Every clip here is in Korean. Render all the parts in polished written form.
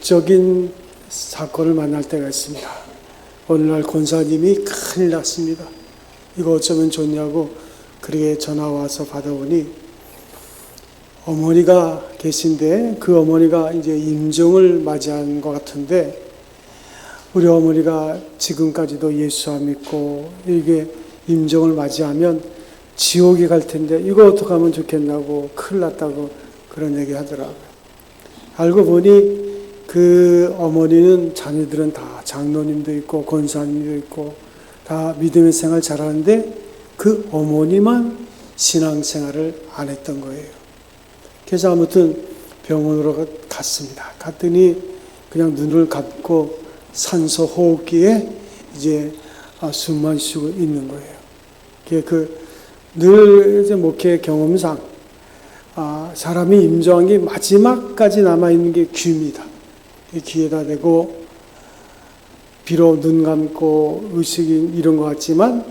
극적인 사건을 만날 때가 있습니다. 어느 날 권사님이 큰일 났습니다. 이거 어쩌면 좋냐고 그렇게 전화 와서 받아보니 어머니가 계신데 그 어머니가 이제 임종을 맞이한 것 같은데 우리 어머니가 지금까지도 예수 안 믿고 이게 임종을 맞이하면 지옥에 갈 텐데 이거 어떻게 하면 좋겠냐고 큰일 났다고 그런 얘기 하더라고요. 알고 보니 그 어머니는 자녀들은 다 장로님도 있고 권사님도 있고 다 믿음의 생활 잘하는데 그 어머니만 신앙생활을 안 했던 거예요. 그래서 아무튼 병원으로 갔습니다. 갔더니 그냥 눈을 감고 산소 호흡기에 이제 숨만 쉬고 있는 거예요. 늘 이제 목회 경험상 사람이 임종한 게 마지막까지 남아있는 게 귀입니다. 귀에다 대고 비록 눈 감고 의식이 이런 것 같지만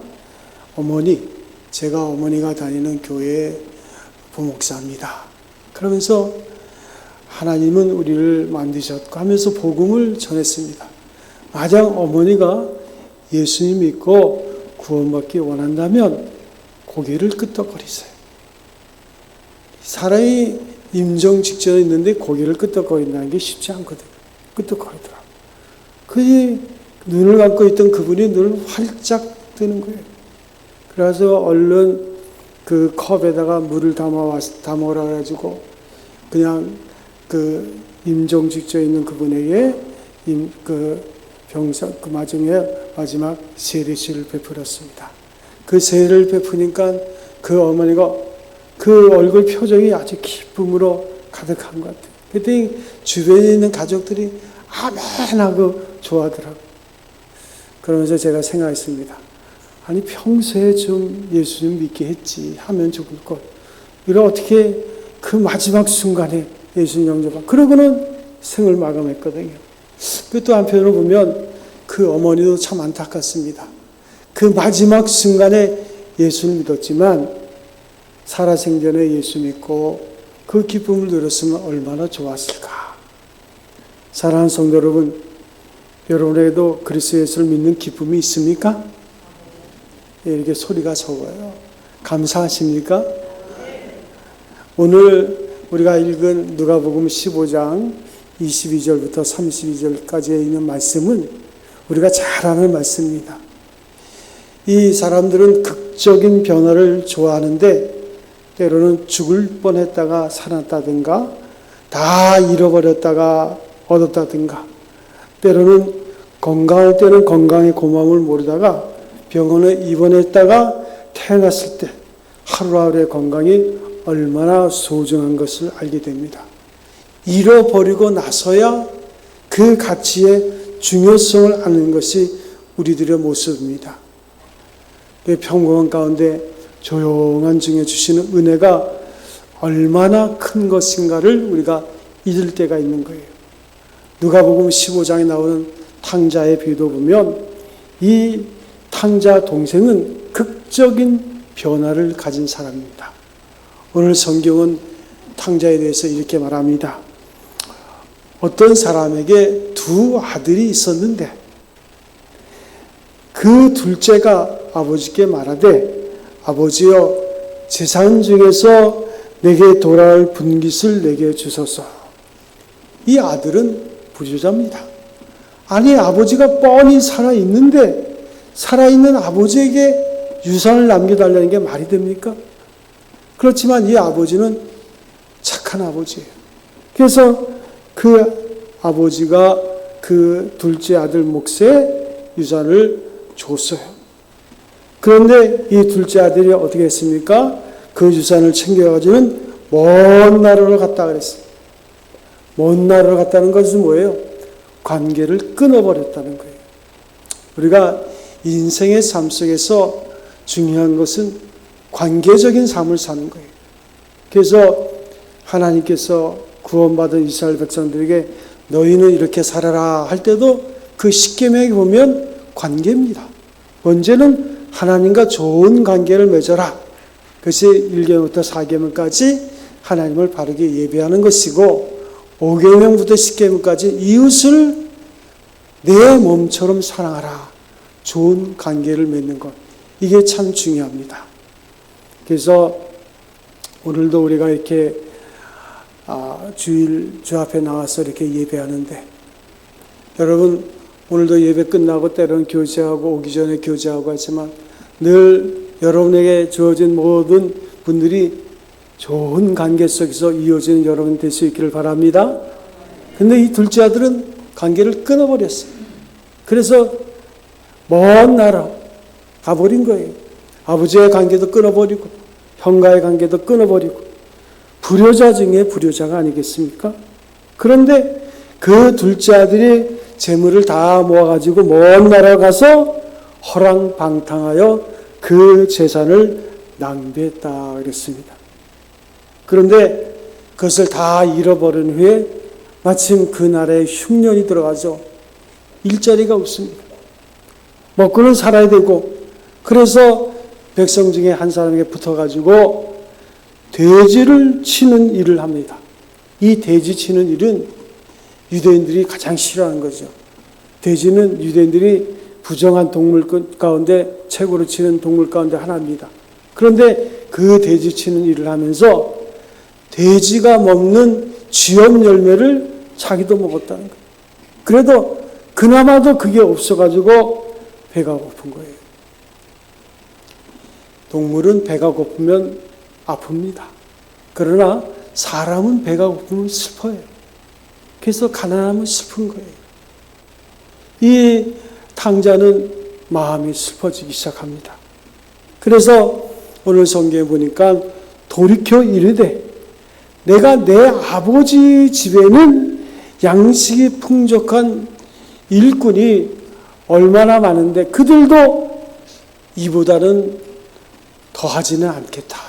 제가 어머니가 다니는 교회의 부목사입니다. 그러면서 하나님은 우리를 만드셨고 하면서 복음을 전했습니다. 만약 어머니가 예수님 믿고 구원받기 원한다면 고개를 끄덕거리세요. 사람이 임종 직전에 있는데 고개를 끄덕거린다는 게 쉽지 않거든요. 끄덕거리더라고요. 그 눈을 감고 있던 그분이 눈을 활짝 뜨는 거예요. 그래서 얼른 그 컵에다가 물을 담아라 해가지고 그냥 그 임종 직전에 있는 그분에게 마지막 세례식을 베풀었습니다. 그 세례를 베푸니까 그 어머니가 그 얼굴 표정이 아주 기쁨으로 가득한 것 같아요. 그랬더니 주변에 있는 가족들이 아멘 하고 좋아하더라고요. 그러면서 제가 생각했습니다. 아니 평소에 좀 예수님 믿게 했지 하면 좋을 것. 이걸 어떻게 그 마지막 순간에 예수님 영접하고 그러고는 생을 마감했거든요. 또 한편으로 보면 그 어머니도 참 안타깝습니다. 그 마지막 순간에 예수를 믿었지만 살아생전에 예수 믿고 그 기쁨을 누렸으면 얼마나 좋았을까. 사랑하는 성도 여러분, 여러분에게도 그리스도 예수를 믿는 기쁨이 있습니까? 이렇게 소리가 적어요. 감사하십니까? 오늘 우리가 읽은 누가복음 15장 22절부터 32절까지에 있는 말씀은 우리가 잘 아는 말씀입니다. 이 사람들은 극적인 변화를 좋아하는데 때로는 죽을 뻔했다가 살았다든가 다 잃어버렸다가 얻었다든가 때로는 건강할 때는 건강의 고마움을 모르다가 병원에 입원했다가 태어났을 때 하루하루의 건강이 얼마나 소중한 것을 알게 됩니다. 잃어버리고 나서야 그 가치의 중요성을 아는 것이 우리들의 모습입니다. 평범한 가운데 조용한 중에 주시는 은혜가 얼마나 큰 것인가를 우리가 잊을 때가 있는 거예요. 누가복음 15장에 나오는 탕자의 비유도 보면 이 탕자 동생은 극적인 변화를 가진 사람입니다. 오늘 성경은 탕자에 대해서 이렇게 말합니다. 어떤 사람에게 두 아들이 있었는데 그 둘째가 아버지께 말하되 아버지여 재산 중에서 내게 돌아올 분깃을 내게 주소서. 이 아들은 부유자입니다. 아니 아버지가 뻔히 살아있는데 살아있는 아버지에게 유산을 남겨달라는 게 말이 됩니까? 그렇지만 이 아버지는 착한 아버지예요. 그래서 그 아버지가 그 둘째 아들 몫에 유산을 줬어요. 그런데 이 둘째 아들이 어떻게 했습니까? 그 유산을 챙겨가지고는 먼 나라로 갔다 그랬어요. 먼 나라로 갔다는 것은 뭐예요? 관계를 끊어버렸다는 거예요. 우리가 인생의 삶 속에서 중요한 것은 관계적인 삶을 사는 거예요. 그래서 하나님께서 구원받은 이스라엘 백성들에게 너희는 이렇게 살아라 할 때도 그 십계명에 보면 관계입니다. 먼저는 하나님과 좋은 관계를 맺어라. 그것이 1계명부터 4계명까지 하나님을 바르게 예배하는 것이고 5계명부터 10계명까지 이웃을 내 몸처럼 사랑하라. 좋은 관계를 맺는 것. 이게 참 중요합니다. 그래서 오늘도 우리가 이렇게 주일 주 앞에 나와서 이렇게 예배하는데, 여러분 오늘도 예배 끝나고 때로는 교제하고 오기 전에 교제하고 하지만 늘 여러분에게 주어진 모든 분들이 좋은 관계 속에서 이어지는 여러분 될 수 있기를 바랍니다. 근데 이 둘째 아들은 관계를 끊어버렸어요. 그래서 먼 나라 가버린 거예요. 아버지의 관계도 끊어버리고 형과의 관계도 끊어버리고 불효자 중에 불효자가 아니겠습니까? 그런데 그 둘째 아들이 재물을 다 모아가지고 먼 나라 가서 허랑방탕하여 그 재산을 낭비했다 그랬습니다. 그런데 그것을 다 잃어버린 후에 마침 그 나라에 흉년이 들어가서 일자리가 없습니다. 먹고는 살아야 되고, 그래서 백성 중에 한 사람에게 붙어가지고 돼지를 치는 일을 합니다. 이 돼지 치는 일은 유대인들이 가장 싫어하는 거죠. 돼지는 유대인들이 부정한 동물 가운데 최고로 치는 동물 가운데 하나입니다. 그런데 그 돼지 치는 일을 하면서 돼지가 먹는 쥐염 열매를 자기도 먹었다는 거예요. 그래도 그나마도 그게 없어가지고 배가 고픈 거예요. 동물은 배가 고프면 아픕니다. 그러나 사람은 배가 고프면 슬퍼요. 그래서 가난하면 슬픈 거예요. 이 탕자는 마음이 슬퍼지기 시작합니다. 그래서 오늘 성경에 보니까 돌이켜 이르되 내가 내 아버지 집에는 양식이 풍족한 일꾼이 얼마나 많은데 그들도 이보다는 더하지는 않겠다.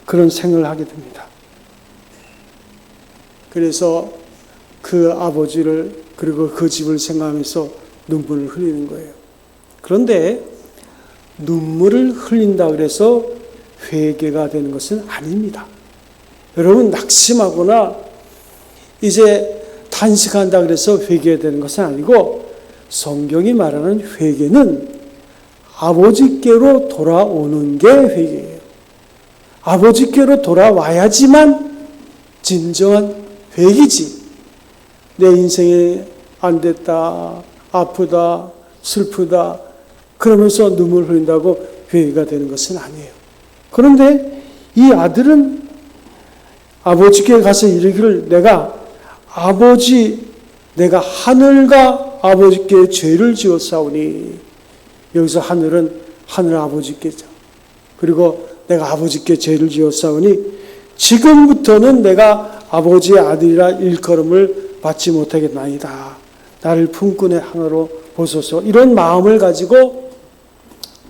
그런 생각을 하게 됩니다. 그래서 그 아버지를 그리고 그 집을 생각하면서 눈물을 흘리는 거예요. 그런데 눈물을 흘린다 그래서 회개가 되는 것은 아닙니다. 여러분 낙심하거나 이제 탄식한다 그래서 회개되는 것은 아니고, 성경이 말하는 회개는 아버지께로 돌아오는 게 회개예요. 아버지께로 돌아와야지만 진정한 회개지. 내 인생이 안 됐다, 아프다, 슬프다 그러면서 눈물 흘린다고 회개가 되는 것은 아니에요. 그런데 이 아들은 아버지께 가서 이르기를 내가 하늘과 아버지께 죄를 지었사오니, 여기서 하늘은 하늘 아버지께죠. 그리고 내가 아버지께 죄를 지었사오니 지금부터는 내가 아버지의 아들이라 일컬음을 받지 못하겠나이다. 나를 품꾼의 하나로 보소서. 이런 마음을 가지고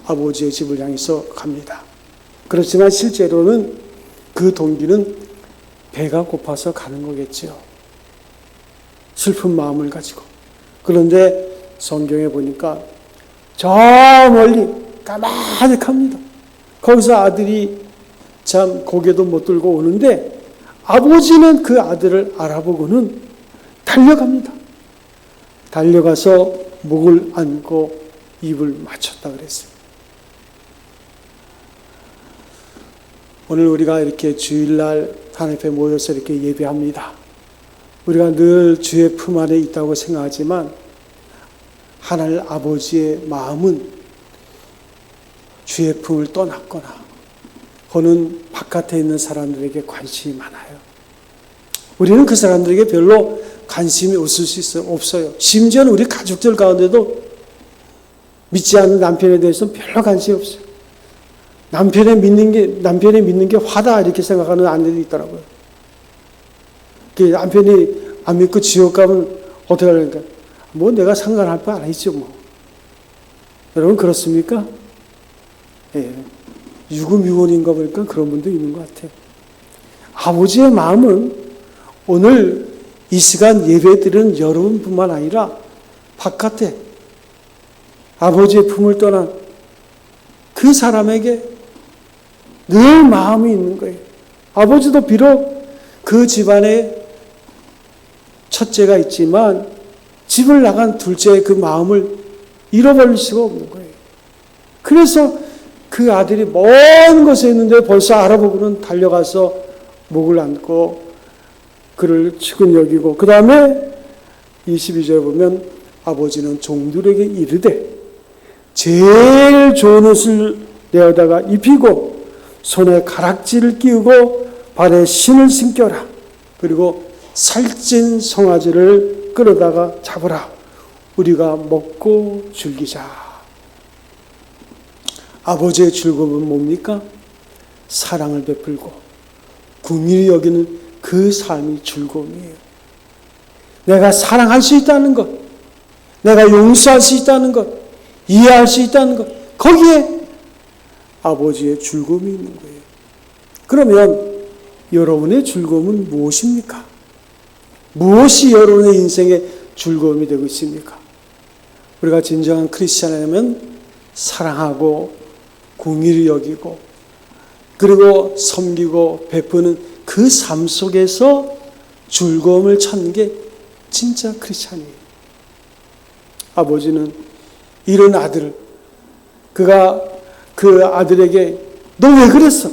아버지의 집을 향해서 갑니다. 그렇지만 실제로는 그 동기는 배가 고파서 가는 거겠죠. 슬픈 마음을 가지고. 그런데 성경에 보니까 저 멀리 까마득합니다. 거기서 아들이 참 고개도 못 들고 오는데 아버지는 그 아들을 알아보고는 달려갑니다. 달려가서 목을 안고 입을 맞췄다 그랬어요. 오늘 우리가 이렇게 주일날 하나님 앞에 모여서 이렇게 예배합니다. 우리가 늘 주의 품 안에 있다고 생각하지만 하늘 아버지의 마음은 주의 품을 떠났거나 혹은 바깥에 있는 사람들에게 관심이 많아요. 우리는 그 사람들에게 별로 관심이 없을 수 있어요. 없어요. 심지어는 우리 가족들 가운데도 믿지 않는 남편에 대해서는 별로 관심이 없어요. 남편이 믿는 게 화다 이렇게 생각하는 아내들이 있더라고요. 남편이 안 믿고 지옥 가면 어떻게 하려니까 뭐 내가 상관할 바 아니죠 뭐. 여러분 그렇습니까? 예. 유구미원인가 보니까 그런 분도 있는 것 같아요. 아버지의 마음은 오늘 이 시간 예배드리는 여러분뿐만 아니라 바깥에 아버지의 품을 떠난 그 사람에게 늘 마음이 있는 거예요. 아버지도 비록 그 집안에 첫째가 있지만 집을 나간 둘째의 그 마음을 잃어버릴 수가 없는 거예요. 그래서 그 아들이 먼 곳에 있는데 벌써 알아보고는 달려가서 목을 안고 그를 측은 여기고, 그 다음에 22절에 보면 아버지는 종들에게 이르되 제일 좋은 옷을 내어다가 입히고 손에 가락지를 끼우고 발에 신을 신겨라. 그리고 살찐 송아지를 끌어다가 잡으라. 우리가 먹고 즐기자. 아버지의 즐거움은 뭡니까? 사랑을 베풀고 긍휼히 여기는 그 삶이 즐거움이에요. 내가 사랑할 수 있다는 것, 내가 용서할 수 있다는 것, 이해할 수 있다는 것, 거기에 아버지의 즐거움이 있는 거예요. 그러면 여러분의 즐거움은 무엇입니까? 무엇이 여러분의 인생의 즐거움이 되고 있습니까? 우리가 진정한 크리스찬이라면 사랑하고 긍휼히 여기고 그리고 섬기고 베푸는 그 삶 속에서 즐거움을 찾는 게 진짜 크리스찬이에요. 아버지는 이런 아들을, 그가 그 아들에게 너 왜 그랬어?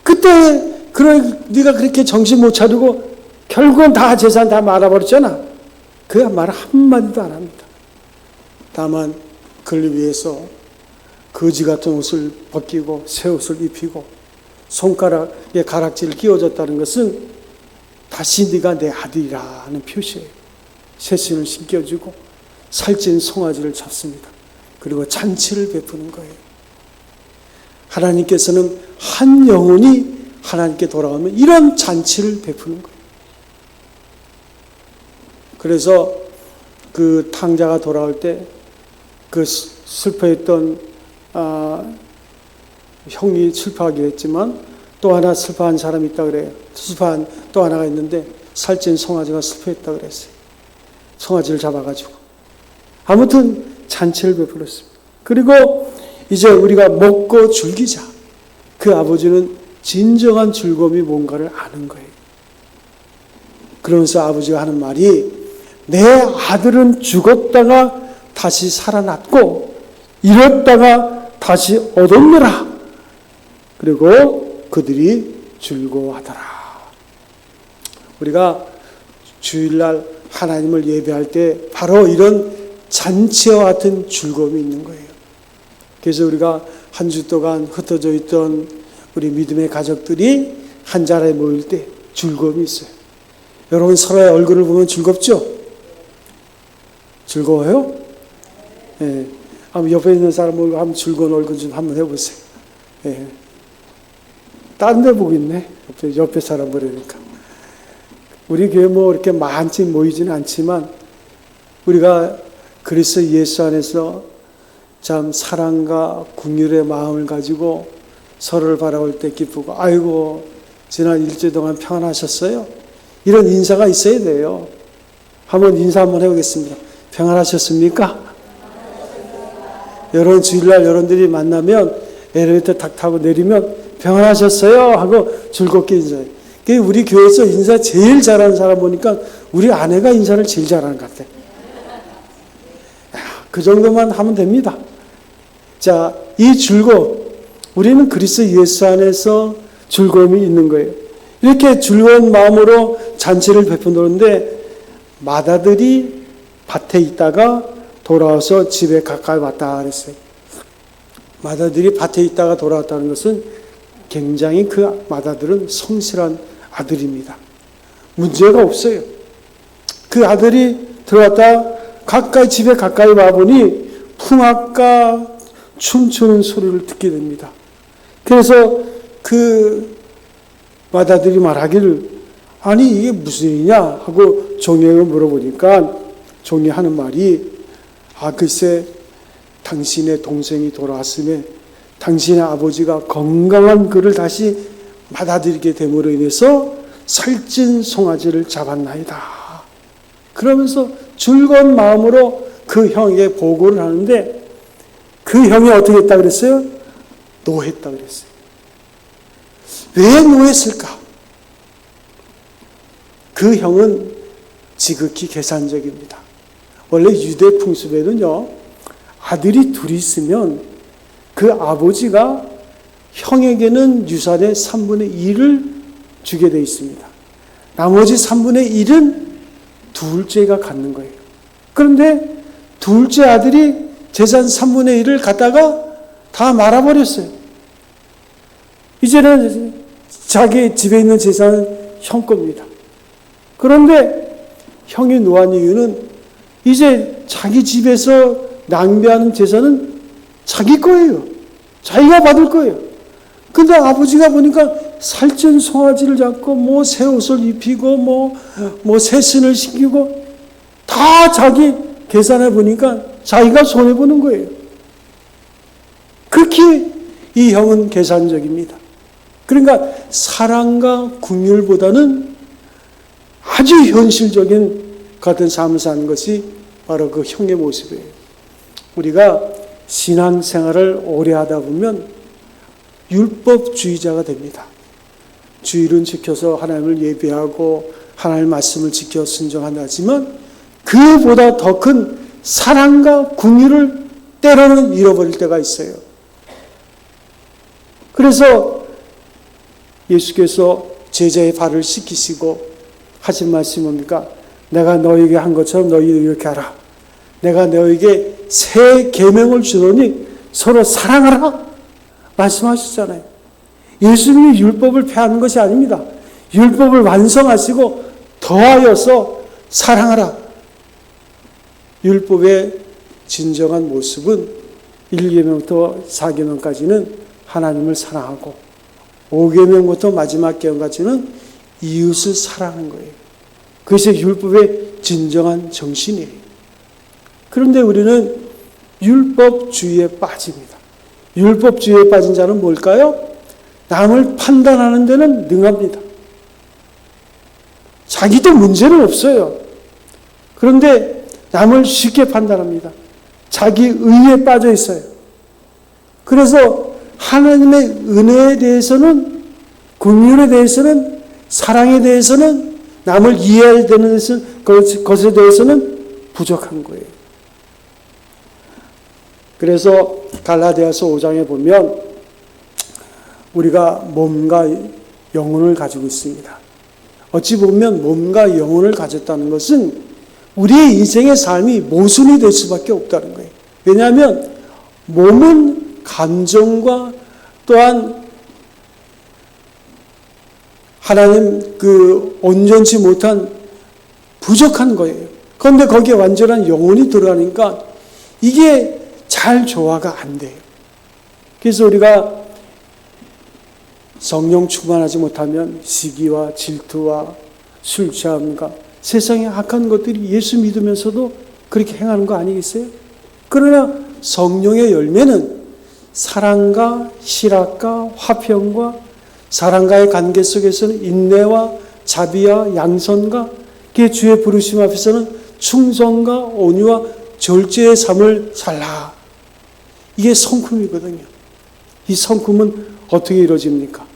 그때 네가 그렇게 정신 못 차리고 결국은 다 재산 다 말아버렸잖아. 그 말 한마디도 안 합니다. 다만 그를 위해서 거지 같은 옷을 벗기고 새 옷을 입히고 손가락에 가락지를 끼워줬다는 것은 다시 네가 내 아들이라는 표시예요. 새 신을 신겨주고 살찐 송아지를 잡습니다. 그리고 잔치를 베푸는 거예요. 하나님께서는 한 영혼이 하나님께 돌아오면 이런 잔치를 베푸는 거예요. 그래서 그 탕자가 돌아올 때 그 슬퍼했던 형이 슬퍼하기로 했지만 또 하나 슬퍼한 사람이 있다 그래요. 슬퍼한 또 하나가 있는데 살찐 송아지가 슬퍼했다 그랬어요. 송아지를 잡아가지고 아무튼 잔치를 베풀었습니다. 그리고 이제 우리가 먹고 즐기자. 그 아버지는 진정한 즐거움이 뭔가를 아는 거예요. 그러면서 아버지가 하는 말이 내 아들은 죽었다가 다시 살아났고 잃었다가 다시 얻었노라. 그리고 그들이 즐거워하더라. 우리가 주일날 하나님을 예배할 때 바로 이런 잔치와 같은 즐거움이 있는 거예요. 그래서 우리가 한 주 동안 흩어져 있던 우리 믿음의 가족들이 한 자리에 모일 때 즐거움이 있어요. 여러분 서로의 얼굴을 보면 즐겁죠? 즐거워요? 예. 한번 옆에 있는 사람을 한번 즐거운 얼굴 좀 한번 해보세요. 예. 딴 데 보고 있네. 옆에 사람 보려니까. 우리 교회 뭐 이렇게 많지 모이지는 않지만 우리가 그리스도 예수 안에서 참 사랑과 긍휼의 마음을 가지고 서로를 바라볼 때 기쁘고 아이고 지난 일주일 동안 평안하셨어요? 이런 인사가 있어야 돼요. 한번 인사 한번 해보겠습니다. 평안하셨습니까? 여러분 주일날 여러분들이 만나면 엘리베이터 탁 타고 내리면 평안하셨어요? 하고 즐겁게 인사해요. 우리 교회에서 인사 제일 잘하는 사람 보니까 우리 아내가 인사를 제일 잘하는 것 같아요. 그 정도만 하면 됩니다. 자, 이 즐거움, 우리는 그리스도 예수 안에서 즐거움이 있는 거예요. 이렇게 즐거운 마음으로 잔치를 베푸는데 마다들이 밭에 있다가 돌아와서 집에 가까이 왔다 그랬어요. 마다들이 밭에 있다가 돌아왔다는 것은 굉장히 그 마다들은 성실한 아들입니다. 문제가 없어요. 그 아들이 들어왔다 가까이 집에 가까이 와보니 풍악과 춤추는 소리를 듣게 됩니다. 그래서 그 마다들이 말하기를 아니 이게 무슨 일이냐 하고 종에게 물어보니까 종이 하는 말이 글쎄 당신의 동생이 돌아왔으며 당신의 아버지가 건강한 그를 다시 받아들이게 됨으로 인해서 살찐 송아지를 잡았나이다. 그러면서 즐거운 마음으로 그 형에게 보고를 하는데 그 형이 어떻게 했다 그랬어요? 노했다 그랬어요. 왜 노했을까? 그 형은 지극히 계산적입니다. 원래 유대 풍습에는요, 아들이 둘이 있으면 그 아버지가 형에게는 유산의 3분의 1을 주게 되어 있습니다. 나머지 3분의 1은 둘째가 갖는 거예요. 그런데 둘째 아들이 재산 3분의 1을 갖다가 다 말아버렸어요. 이제는 자기 집에 있는 재산은 형 겁니다. 그런데 형이 노한 이유는 이제 자기 집에서 낭비하는 재산은 자기 거예요. 자기가 받을 거예요. 근데 아버지가 보니까 살찐 송아지를 잡고 새 옷을 입히고 새 신을 신기고 다 자기 계산해 보니까 자기가 손해보는 거예요. 극히 이 형은 계산적입니다. 그러니까 사랑과 긍휼보다는 아주 현실적인 같은 삶을 사는 것이 바로 그 형의 모습이에요. 우리가 신앙생활을 오래 하다 보면 율법주의자가 됩니다. 주일은 지켜서 하나님을 예배하고 하나님의 말씀을 지켜 순종한다지만 그보다 더 큰 사랑과 긍휼을 때로는 잃어버릴 때가 있어요. 그래서 예수께서 제자의 발을 씻기시고 하신 말씀이 뭡니까? 내가 너에게 한 것처럼 너희도 이렇게 하라. 내가 너에게 새 계명을 주노니 서로 사랑하라. 말씀하셨잖아요. 예수님이 율법을 폐하는 것이 아닙니다. 율법을 완성하시고 더하여서 사랑하라. 율법의 진정한 모습은 1계명부터 4계명까지는 하나님을 사랑하고 5계명부터 마지막 계명까지는 이웃을 사랑하는 거예요. 그것이 율법의 진정한 정신이에요. 그런데 우리는 율법주의에 빠집니다. 율법주의에 빠진 자는 뭘까요? 남을 판단하는 데는 능합니다. 자기도 문제는 없어요. 그런데 남을 쉽게 판단합니다. 자기 의에 빠져 있어요. 그래서 하나님의 은혜에 대해서는, 긍휼에 대해서는, 사랑에 대해서는, 남을 이해해야 되는 것에 대해서는 부족한 거예요. 그래서 갈라디아서 5장에 보면 우리가 몸과 영혼을 가지고 있습니다. 어찌 보면 몸과 영혼을 가졌다는 것은 우리의 인생의 삶이 모순이 될 수밖에 없다는 거예요. 왜냐하면 몸은 감정과 또한 하나님 온전치 못한 부족한 거예요. 그런데 거기에 완전한 영혼이 들어가니까 이게 잘 조화가 안 돼요. 그래서 우리가 성령 충만하지 못하면 시기와 질투와 술 취함과 세상의 악한 것들이 예수 믿으면서도 그렇게 행하는 거 아니겠어요? 그러나 성령의 열매는 사랑과 실학과 화평과 사랑과의 관계 속에서는 인내와 자비와 양선과 그 주의 부르심 앞에서는 충성과 온유와 절제의 삶을 살라. 이게 성품이거든요. 이 성품은 어떻게 이루어집니까?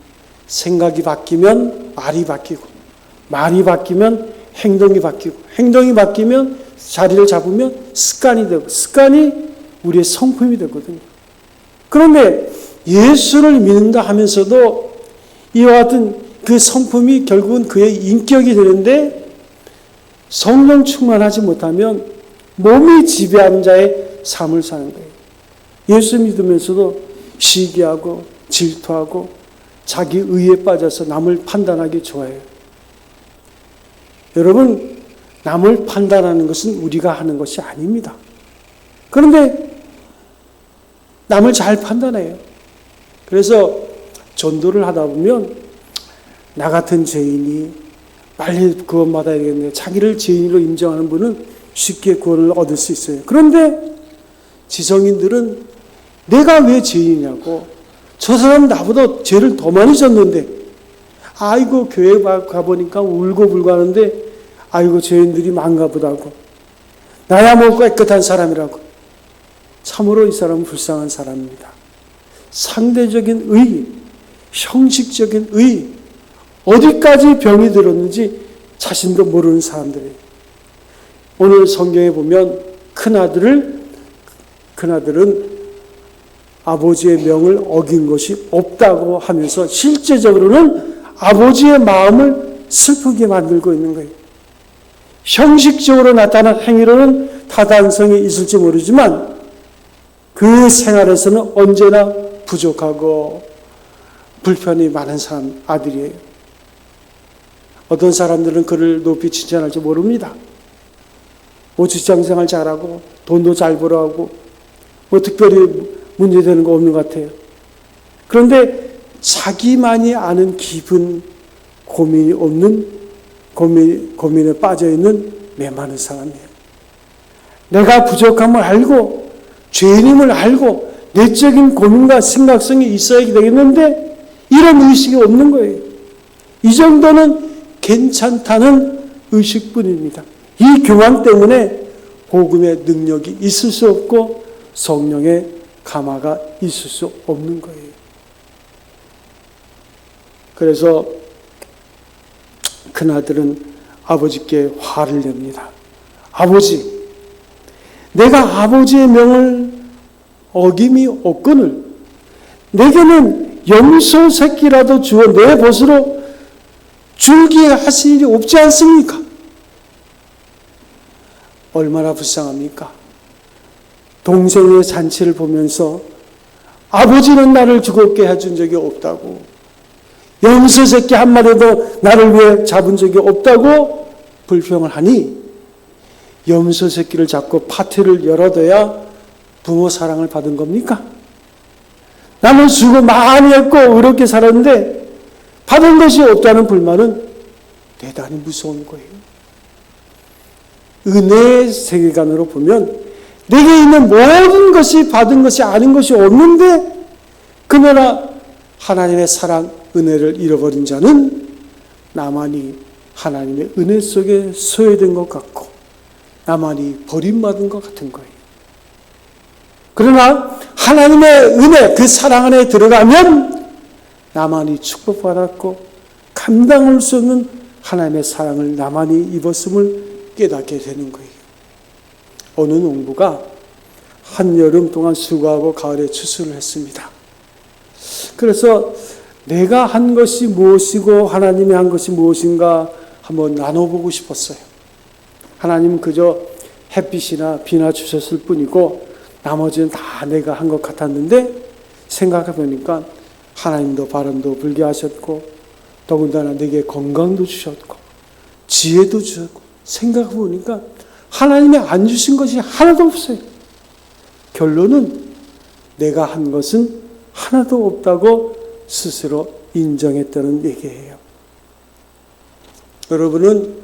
생각이 바뀌면 말이 바뀌고, 말이 바뀌면 행동이 바뀌고, 행동이 바뀌면 자리를 잡으면 습관이 되고, 습관이 우리의 성품이 되거든요. 그런데 예수를 믿는다 하면서도 이와 같은 그 성품이 결국은 그의 인격이 되는데 성령 충만하지 못하면 몸이 지배하는 자의 삶을 사는 거예요. 예수 믿으면서도 시기하고 질투하고 자기 의에 빠져서 남을 판단하기 좋아해요. 여러분, 남을 판단하는 것은 우리가 하는 것이 아닙니다. 그런데 남을 잘 판단해요. 그래서 전도를 하다 보면 나 같은 죄인이 빨리 구원 받아야 되겠네. 자기를 죄인으로 인정하는 분은 쉽게 구원을 얻을 수 있어요. 그런데 지성인들은 내가 왜 죄인이냐고, 저 사람 나보다 죄를 더 많이 졌는데, 아이고 교회 가보니까 울고불고 하는데 아이고 죄인들이 많은가 보다고, 나야 뭐 깨끗한 사람이라고. 참으로 이 사람은 불쌍한 사람입니다. 상대적인 의, 형식적인 의, 어디까지 병이 들었는지 자신도 모르는 사람들이에요. 오늘 성경에 보면 큰아들은 아버지의 명을 어긴 것이 없다고 하면서 실제적으로는 아버지의 마음을 슬프게 만들고 있는 거예요. 형식적으로 나타난 행위로는 타당성이 있을지 모르지만 그 생활에서는 언제나 부족하고 불편이 많은 아들이에요. 어떤 사람들은 그를 높이 칭찬할지 모릅니다. 직장생활 잘하고 돈도 잘 벌어하고 특별히 문제되는 거 없는 것 같아요. 그런데 자기만이 아는 깊은 고민이 없는 고민에 빠져있는 메마른 사람이에요. 내가 부족함을 알고 죄인임을 알고 내적인 고민과 생각성이 있어야 되겠는데 이런 의식이 없는 거예요. 이 정도는 괜찮다는 의식뿐입니다. 이 교만 때문에 복음의 능력이 있을 수 없고 성령의 감화가 있을 수 없는 거예요. 그래서 큰아들은 아버지께 화를 냅니다. 아버지, 내가 아버지의 명을 어김이 없거늘 내게는 염소 새끼라도 주어 내 벗으로 줄기에 하실 일이 없지 않습니까? 얼마나 불쌍합니까? 동생의 잔치를 보면서 아버지는 나를 죽게 해준 적이 없다고, 염소 새끼 한 마리도 나를 위해 잡은 적이 없다고 불평을 하니 염소 새끼를 잡고 파티를 열어둬야 부모 사랑을 받은 겁니까? 나는 수고 많이 했고 어렵게 살았는데 받은 것이 없다는 불만은 대단히 무서운 거예요. 은혜의 세계관으로 보면 내게 있는 모든 것이 받은 것이 아닌 것이 없는데 그러나 하나님의 사랑, 은혜를 잃어버린 자는 나만이 하나님의 은혜 속에 소외된 것 같고 나만이 버림받은 것 같은 거예요. 그러나 하나님의 은혜, 그 사랑 안에 들어가면 나만이 축복받았고 감당할 수 없는 하나님의 사랑을 나만이 입었음을 깨닫게 되는 거예요. 어느 농부가 한여름 동안 수고하고 가을에 추수를 했습니다. 그래서 내가 한 것이 무엇이고 하나님이 한 것이 무엇인가 한번 나눠보고 싶었어요. 하나님은 그저 햇빛이나 비나 주셨을 뿐이고 나머지는 다 내가 한 것 같았는데 생각해 보니까 하나님도 바람도 불게 하셨고 더군다나 내게 건강도 주셨고 지혜도 주셨고 생각해 보니까 하나님이 안 주신 것이 하나도 없어요. 결론은 내가 한 것은 하나도 없다고 스스로 인정했다는 얘기예요. 여러분은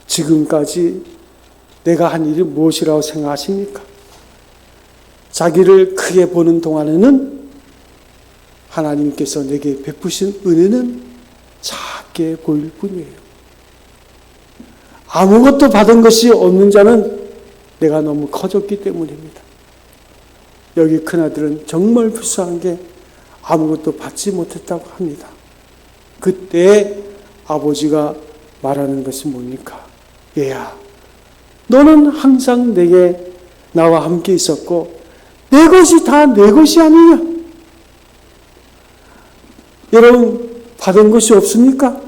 지금까지 내가 한 일이 무엇이라고 생각하십니까? 자기를 크게 보는 동안에는 하나님께서 내게 베푸신 은혜는 작게 보일 뿐이에요. 아무것도 받은 것이 없는 자는 내가 너무 커졌기 때문입니다. 여기 큰아들은 정말 불쌍한 게 아무것도 받지 못했다고 합니다. 그때 아버지가 말하는 것이 뭡니까? 얘야, 너는 항상 내게 나와 함께 있었고 내 것이 다 내 것이 아니냐? 여러분 받은 것이 없습니까?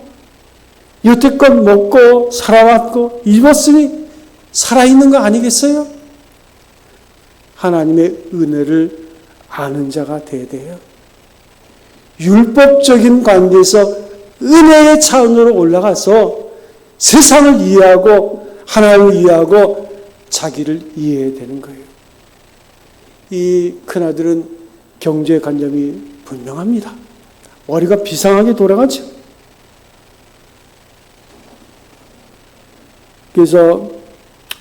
여태껏 먹고 살아왔고 입었으니 살아있는 거 아니겠어요? 하나님의 은혜를 아는 자가 돼야 돼요. 율법적인 관계에서 은혜의 차원으로 올라가서 세상을 이해하고 하나님을 이해하고 자기를 이해해야 되는 거예요. 이 큰아들은 경제관념이 분명합니다. 머리가 비상하게 돌아가죠. 그래서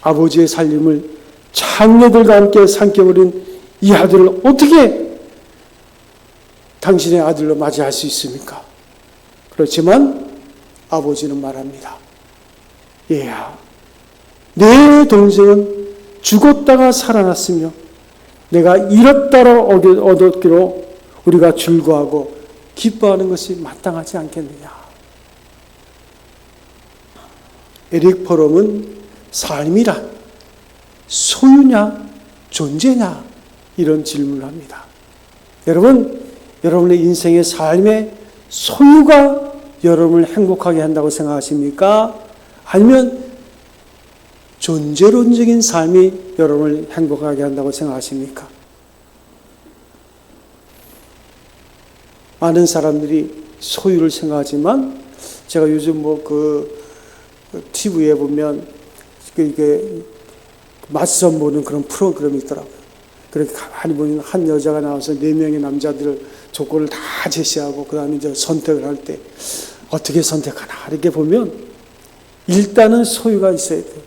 아버지의 살림을 장녀들과 함께 삼켜버린 이 아들을 어떻게 당신의 아들로 맞이할 수 있습니까? 그렇지만 아버지는 말합니다. 얘야, 내 동생은 죽었다가 살아났으며 내가 잃었다로 얻었기로 우리가 즐거워하고 기뻐하는 것이 마땅하지 않겠느냐. 에릭 포럼은 삶이란 소유냐 존재냐 이런 질문을 합니다. 여러분, 여러분의 인생의 삶의 소유가 여러분을 행복하게 한다고 생각하십니까? 아니면 존재론적인 삶이 여러분을 행복하게 한다고 생각하십니까? 많은 사람들이 소유를 생각하지만 제가 요즘 TV에 보면 이게 맞선 보는 그런 프로그램이 있더라고요. 그렇게 가만히 보면 한 여자가 나와서 4명의 남자들을 조건을 다 제시하고 그 다음에 이제 선택을 할 때 어떻게 선택하나 이렇게 보면 일단은 소유가 있어야 돼요.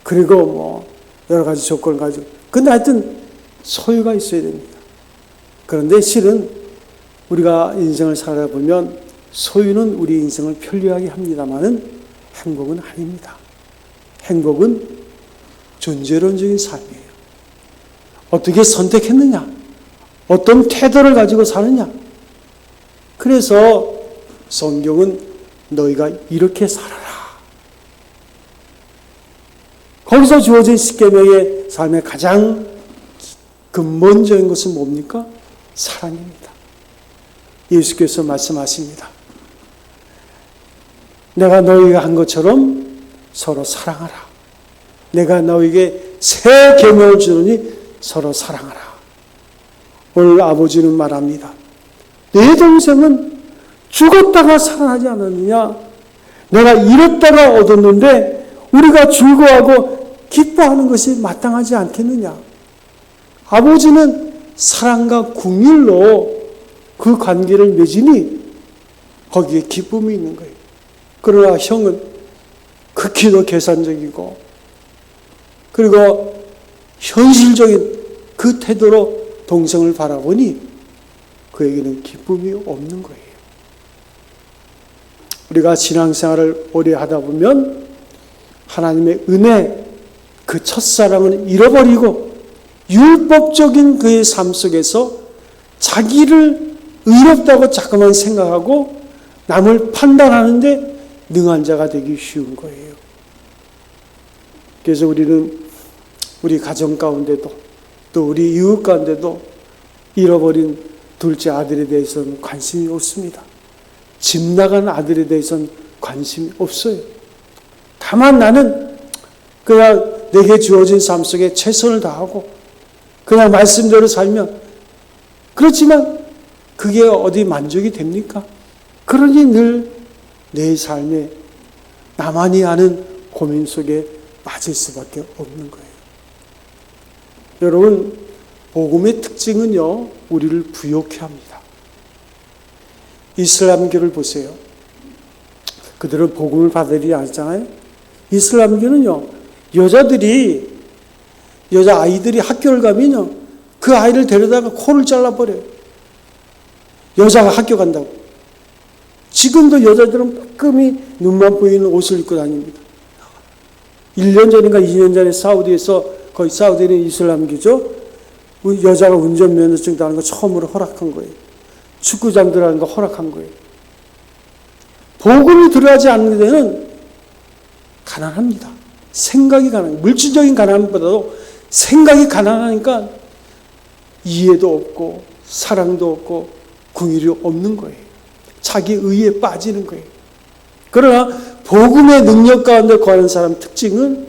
그리고 여러 가지 조건을 가지고 근데 하여튼 소유가 있어야 됩니다. 그런데 실은 우리가 인생을 살아보면 소유는 우리 인생을 편리하게 합니다만은 행복은 아닙니다. 행복은 존재론적인 삶이에요. 어떻게 선택했느냐? 어떤 태도를 가지고 사느냐? 그래서 성경은 너희가 이렇게 살아라. 거기서 주어진 십계명의 삶의 가장 근본적인 것은 뭡니까? 사랑입니다. 예수께서 말씀하십니다. 내가 너희가 한 것처럼 서로 사랑하라. 내가 너희에게 새 계명을 주노니 서로 사랑하라. 오늘 아버지는 말합니다. 내 동생은 죽었다가 살아나지 않았느냐? 내가 잃었다가 얻었는데 우리가 즐거워하고 기뻐하는 것이 마땅하지 않겠느냐? 아버지는 사랑과 긍휼로 그 관계를 맺으니 거기에 기쁨이 있는 거예요. 그러나 형은 극히 더 계산적이고 그리고 현실적인 그 태도로 동생을 바라보니 그에게는 기쁨이 없는 거예요. 우리가 신앙생활을 오래 하다 보면 하나님의 은혜, 그 첫사랑을 잃어버리고 율법적인 그의 삶 속에서 자기를 의롭다고 자꾸만 생각하고 남을 판단하는데 능한 자가 되기 쉬운 거예요. 그래서 우리는 우리 가정 가운데도 또 우리 이웃 가운데도 잃어버린 둘째 아들에 대해서는 관심이 없습니다. 집 나간 아들에 대해서는 관심이 없어요. 다만 나는 그냥 내게 주어진 삶 속에 최선을 다하고 그냥 말씀대로 살면 그렇지만 그게 어디 만족이 됩니까? 그러니 늘 내 삶에 나만이 아는 고민 속에 빠질 수밖에 없는 거예요. 여러분, 복음의 특징은요, 우리를 부욕해 합니다. 이슬람교를 보세요. 그들은 복음을 받으려 하잖아요. 이슬람교는요, 여자아이들이 학교를 가면요, 그 아이를 데려다가 코를 잘라버려요. 여자가 학교 간다고. 지금도 여자들은 빼끔히 눈만 보이는 옷을 입고 다닙니다. 1년 전인가 2년 전에 사우디에서, 거기 사우디는 이슬람교죠. 여자가 운전면허증 따는 거 처음으로 허락한 거예요. 축구장 들어가는 거 허락한 거예요. 복음이 들어가지 않는 데는 가난합니다. 생각이 가난해요. 물질적인 가난보다도 생각이 가난하니까 이해도 없고 사랑도 없고 긍휼이 없는 거예요. 자기 의에 빠지는 거예요. 그러나 복음의 능력 가운데 거하는 사람 특징은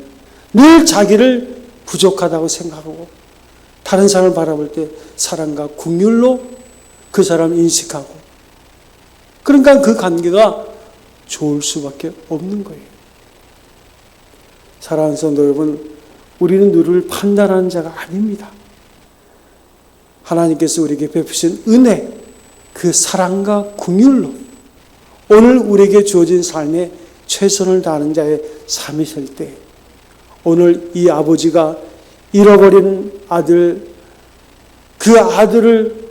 늘 자기를 부족하다고 생각하고 다른 사람을 바라볼 때 사랑과 긍휼로 그 사람을 인식하고 그러니까 그 관계가 좋을 수밖에 없는 거예요. 사랑하는 성도 여러분, 우리는 누구를 판단하는 자가 아닙니다. 하나님께서 우리에게 베푸신 은혜, 그 사랑과 긍휼로 오늘 우리에게 주어진 삶에 최선을 다하는 자의 삶이실 때 오늘 이 아버지가 잃어버린 아들, 그 아들을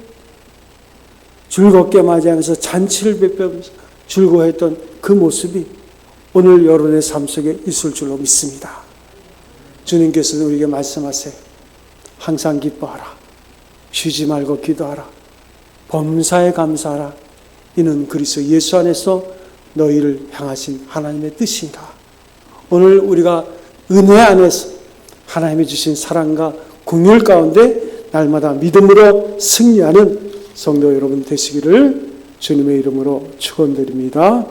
즐겁게 맞이하면서 잔치를 베풀면서 즐거워했던 그 모습이 오늘 여러분의 삶 속에 있을 줄로 믿습니다. 주님께서는 우리에게 말씀하세요. 항상 기뻐하라. 쉬지 말고 기도하라. 범사에 감사하라. 이는 그리스도 예수 안에서 너희를 향하신 하나님의 뜻이다. 오늘 우리가 은혜 안에서 하나님이 주신 사랑과 긍휼 가운데 날마다 믿음으로 승리하는 성도 여러분 되시기를 주님의 이름으로 축원드립니다.